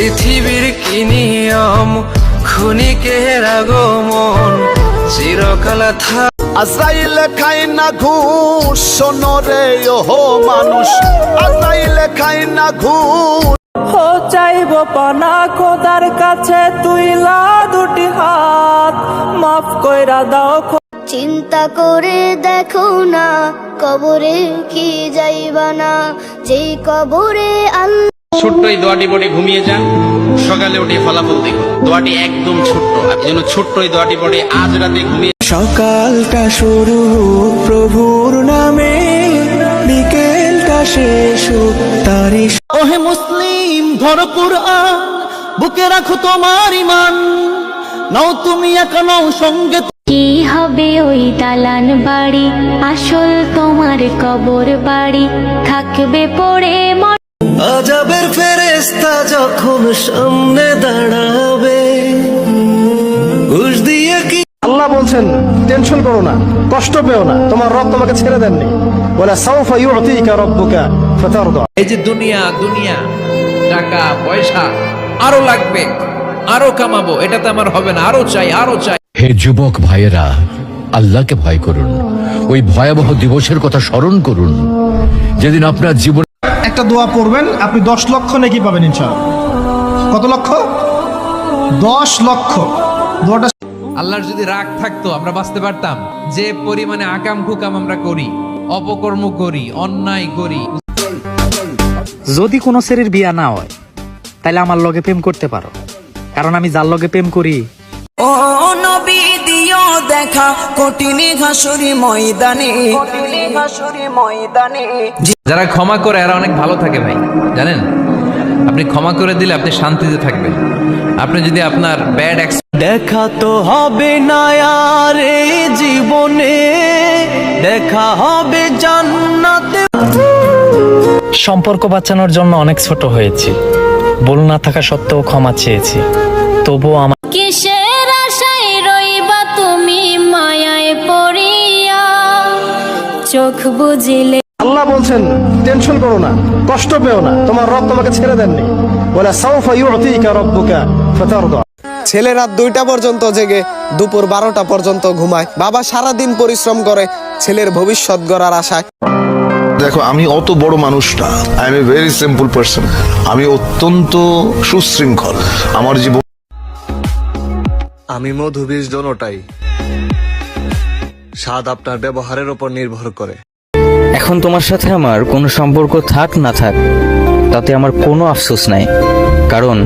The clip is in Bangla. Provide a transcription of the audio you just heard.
পৃথিবীর কি নিয়ম, ক্ষণিকের আগমন চিরকাল আজরাইলে খাই না ঘুষ, শোনো রে ওহো মানুষ, আজরাইলে খাই না ঘুষ। চাইব পানা খোদার কাছে তুইলা দুটি হাত, মাফ কইরা দাও। চিন্তা করে দেখো না কবরে কি যাইবা না, যেই কবরে আল্লাহ। ছোট্ট এই দোয়াটি পড়ে ঘুমিয়ে যান, সকালে উঠে ফলাফল দেখুন। দোয়াটি একদম ছোট্ট, আপনি যেন ছোট্ট এই দোয়াটি পড়ে আজ রাতে ঘুমিয়ে। সকালটা শুরু প্রভুর নামে, বিকেলটা শেষ তারি। ওহে মুসলিম ধরো কুরআন, বুকে রাখো তোমার ঈমান, নাও তুমি একা নাও সঙ্গে। কি হবে ওই দালান বাড়ি, আসল তোমার কবর বাড়ি, থাকবে পড়ে আজাবের ফেরেশতা যখন সামনে দাঁড়াবে, ঘুষ দিয়ে কি। আল্লাহ বলছেন টেনশন করো না, কষ্ট পেও না, তোমার রব তোমাকে ছেড়ে দেননি। ওয়ালা সাউফা ইউতিকা রাব্বুকা ফাতারদা। এই যে দুনিয়া দুনিয়া, টাকা পয়সা আরো লাগবে, আরো কামাবো, এটাতে আমার হবে না, আরো চাই আরো চাই। হে যুবক ভাইয়েরা, আল্লাহকে ভয় করুন। ওই ভয়াবহ দিবসের কথা স্মরণ করুন যেদিন আপনার জীবন। একটা দোয়া পড়বেন, আপনি 10 লক্ষ নেকি পাবেন ইনশাআল্লাহ। কত লক্ষ? 10 লক্ষ। দোয়াটা আল্লাহর যদি রাগ থাকতো আমরা বাঁচতে পারতাম? যে পরিমাণে আকাম কুকাম আমরা করি, অপকর্ম করি, অন্যায় করি। যদি কোনো ছেলের বিয়া না হয় তাহলে আমার লগে প্রেম করতে পারো, কারণ আমি যার লগে প্রেম করি। ও নবী দিও দেখা কঠিন হাসুরি ময়দানে, যারা ক্ষমা করে এরা অনেক ভালো থাকে ভাই, জানেন? আপনি ক্ষমা করে দিলে আপনি শান্তিতে থাকবেন। আপনি যদি আপনার ব্যাড দেখা তো হবে না আর এই জীবনে, দেখা হবে জান্নাতে। সম্পর্ক বাঁচানোর জন্য অনেক ছোট হয়েছি, ভুল না থাকা সত্ত্বেও ক্ষমা চেয়েছি, তবুও আমার। কিসের আশায় রইবা তুমি মায়ায় পড়িয়া, চোখ বুঝিলে। আল্লাহ বলছেন টেনশন করো না, কষ্ট পেও না, তোমার রব তোমাকে ছেড়ে দেননি। ওয়ালা সাউফা ইউতিকা রাব্বুকা ফাতারদা। ছেলে রাত 2টা পর্যন্ত জেগে দুপুর 12টা পর্যন্ত ঘুমায়, বাবা সারাদিন পরিশ্রম করে ছেলের ভবিষ্যৎ গড়ার আশায়। দেখো, আমি অত বড় মানুষ না, I M a very simple person. আমি অত্যন্ত সুশৃঙ্খল আমার জীবন। আমি মধু বীজ দোনোটাই, স্বাদ আপনার ব্যবহারের উপর নির্ভর করে। এখন তোমার সাথে আমার কোনো সম্পর্ক থাক না থাক তাতে আমার কোনো আফসোস নাই, কারণ